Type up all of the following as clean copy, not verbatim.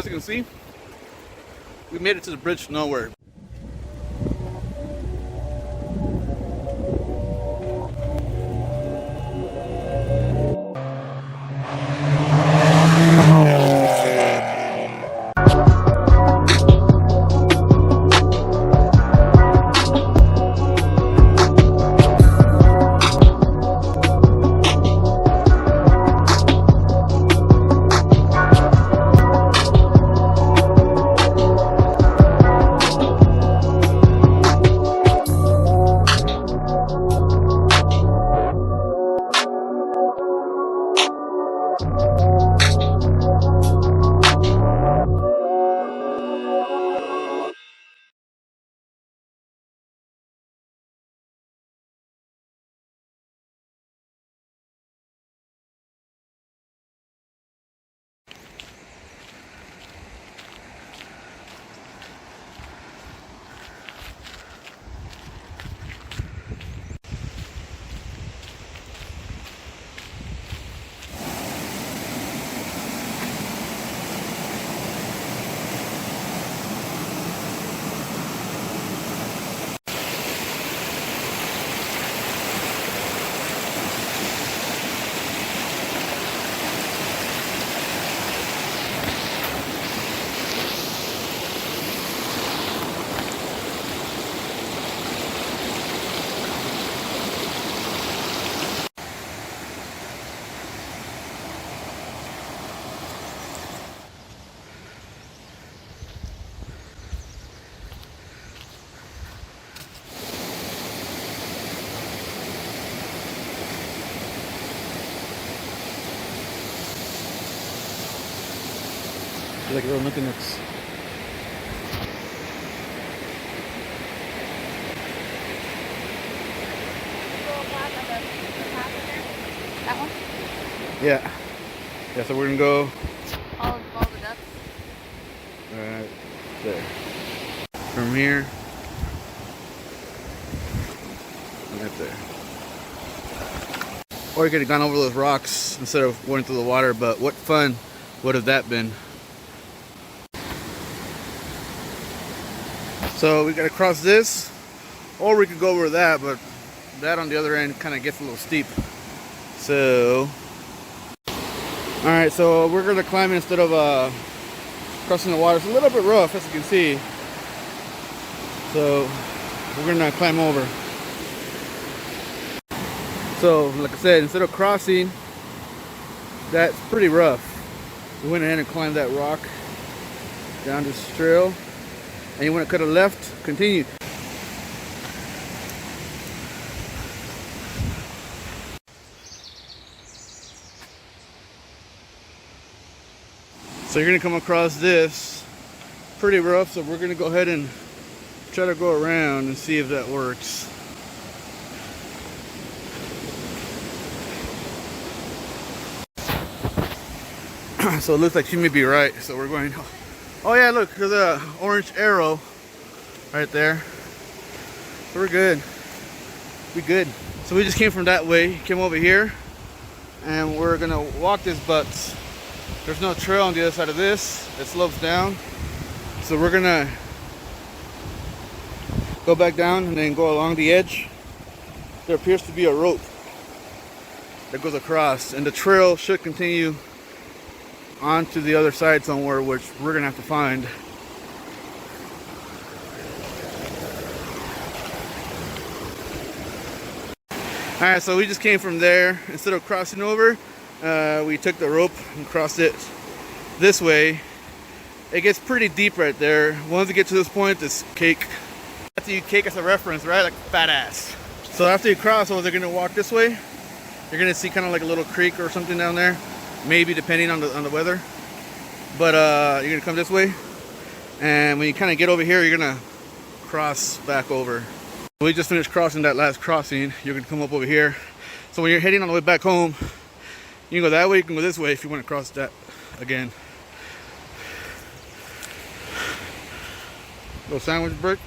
as you can see, we made it to the bridge to nowhere. Like little nookie nooks. That one? Yeah. Yeah, so we're gonna go All the ducks. right there. From here. Right there. Or you could have gone over those rocks instead of going through the water, but what fun would have that been? So we gotta cross this, or we could go over that, but that on the other end kind of gets a little steep. So, all right, so we're gonna climb instead of crossing the water. It's a little bit rough, as you can see. So we're gonna climb over. So, like I said, instead of crossing, that's pretty rough. We went ahead and climbed that rock down this trail. And you want to cut a left, continue. So you're going to come across this, pretty rough, so we're going to go ahead and try to go around and see if that works. So it looks like she may be right, so we're going, oh yeah, look, there's a orange arrow right there. So we're good. We good. So we just came from that way, came over here, and we're gonna walk this, but there's no trail on the other side of this. It slopes down. So we're gonna go back down and then go along the edge. There appears to be a rope that goes across, and the trail should continue onto the other side somewhere, which we're gonna have to find. All right, so we just came from there. Instead of crossing over, we took the rope and crossed it this way. It gets pretty deep right there. Once you get to this point, it's cake. After you cake as a reference, right? Like fat ass. So after you cross over, they're gonna walk this way. You're gonna see kind of like a little creek or something down there. Maybe depending on the weather, but you're gonna come this way, and when you kind of get over here, you're gonna cross back over. We just finished crossing that last crossing. You're gonna come up over here. So when you're heading on the way back home, you can go that way, you can go this way if you want to cross that again. Little sandwich break.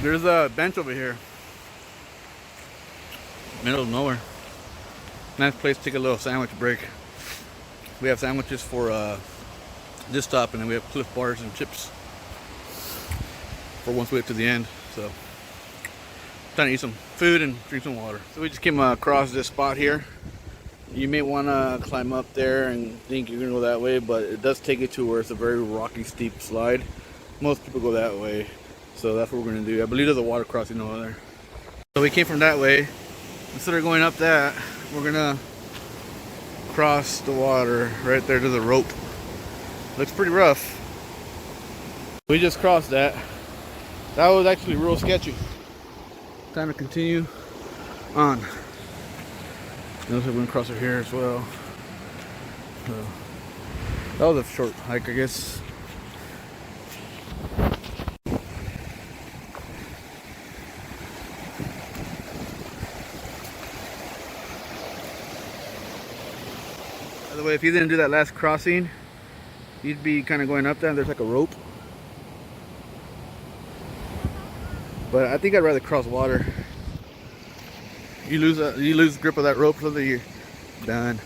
There's a bench over here, middle of nowhere. Nice place to take a little sandwich break. We have sandwiches for this stop, and then we have Cliff Bars and chips for once we get to the end. So trying to eat some food and drink some water. So we just came across this spot here. You may want to climb up there and think you're gonna go that way, but it does take you to where it's a very rocky, steep slide. Most people go that way, so that's what we're gonna do. I believe there's a water crossing over there. So we came from that way. Instead of going up that, we're gonna cross the water right there to the rope. Looks pretty rough. We just crossed that. That was actually real sketchy. Time to continue on. Looks like we're gonna cross it here as well. So, that was a short hike, I guess. By the way, if you didn't do that last crossing, you'd be kind of going up there and there's like a rope. But I think I'd rather cross water. You lose grip of that rope, so that you're done.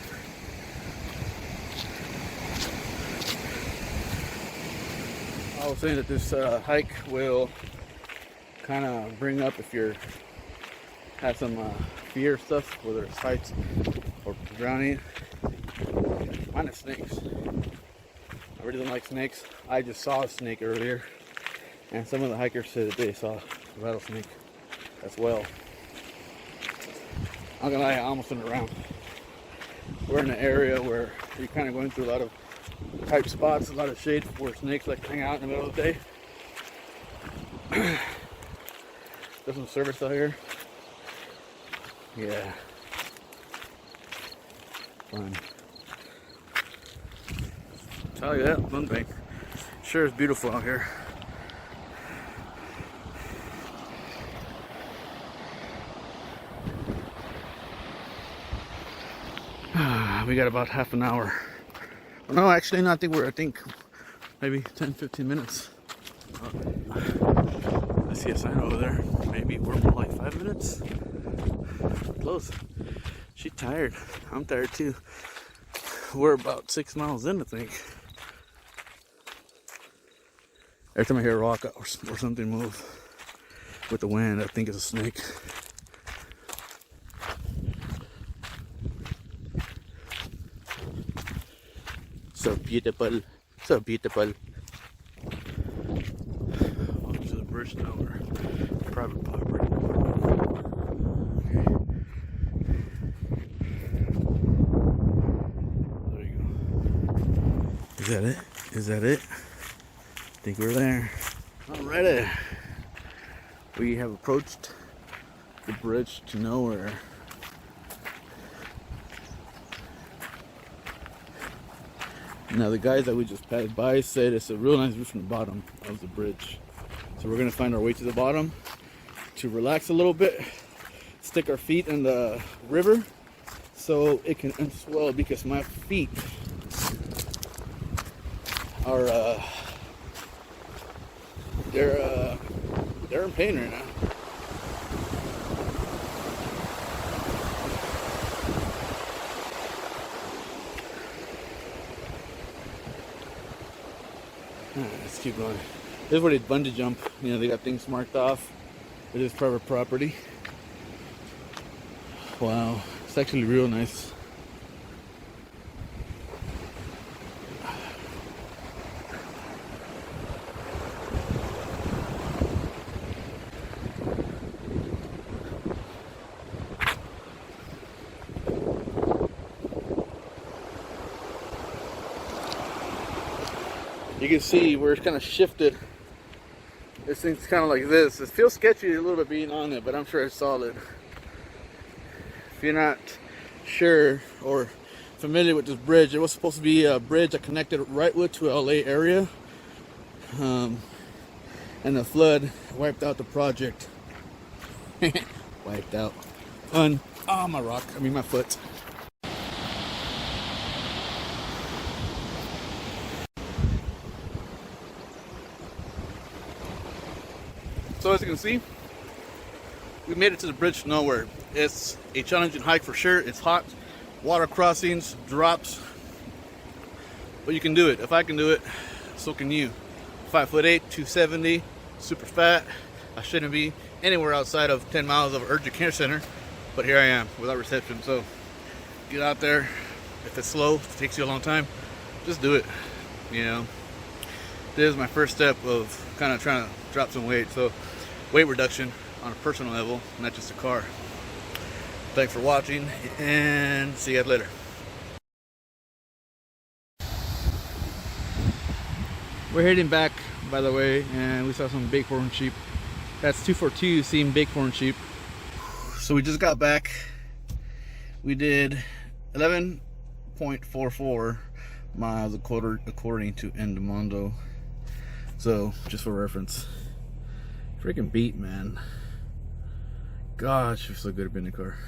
I was saying that this hike will kind of bring up if you're have some fear stuff, whether it's heights or drowning. Mine is snakes. I really don't like snakes. I just saw a snake earlier, and some of the hikers said that they saw a rattlesnake as well. I'm gonna lie, I almost went around. We're in an area where you're kind of going through a lot of tight spots, a lot of shade where snakes like to hang out in the middle of the day. There's some service out here. Yeah. Fun. Tell you that, Bunbank sure is beautiful out here. We got about half an hour. Well, no, actually, no, I think maybe 10-15 minutes. I see a sign over there. Maybe we're more like 5 minutes. Close. She's tired. I'm tired too. We're about 6 miles in, I think. Every time I hear a rock or something move with the wind, I think it's a snake. So beautiful, so beautiful. Welcome to the bridge now, we're private property. There you go. Is that it? Is that it? I think we're there. Alrighty. We have approached the bridge to nowhere. Now the guys that we just passed by said it's a real nice view from the bottom of the bridge. So we're gonna find our way to the bottom to relax a little bit, stick our feet in the river so it can unswell, because my feet are they're in pain right now. Let's keep going. This is where they bungee jump. You know, they got things marked off. It is private property. Wow, it's actually real nice. You can see where it's kind of shifted. This thing's kind of like this. It feels sketchy a little bit being on it, but I'm sure it's solid. If you're not sure or familiar with this bridge, it was supposed to be a bridge that connected Wrightwood to LA area. And the flood wiped out the project. Wiped out. Oh, my rock. I mean, my foot. So as you can see, we made it to the bridge to nowhere. It's a challenging hike for sure. It's hot, water crossings, drops, But you can do it. If I can do it, so can you. 5'8", 270, super fat. I shouldn't be anywhere outside of 10 miles of urgent care center, but here I am without reception. So get out there. If it's slow, if it takes you a long time, just do it. You know, this is my first step of kind of trying to drop some weight. So weight reduction on a personal level, not just a car. Thanks for watching, and see you guys later. We're heading back, by the way, and we saw some bighorn sheep. That's 242 seen bighorn sheep. So we just got back. We did 11.44 miles according to Endomondo. So just for reference, freaking beat, man. Gosh, feels so good to be in the car.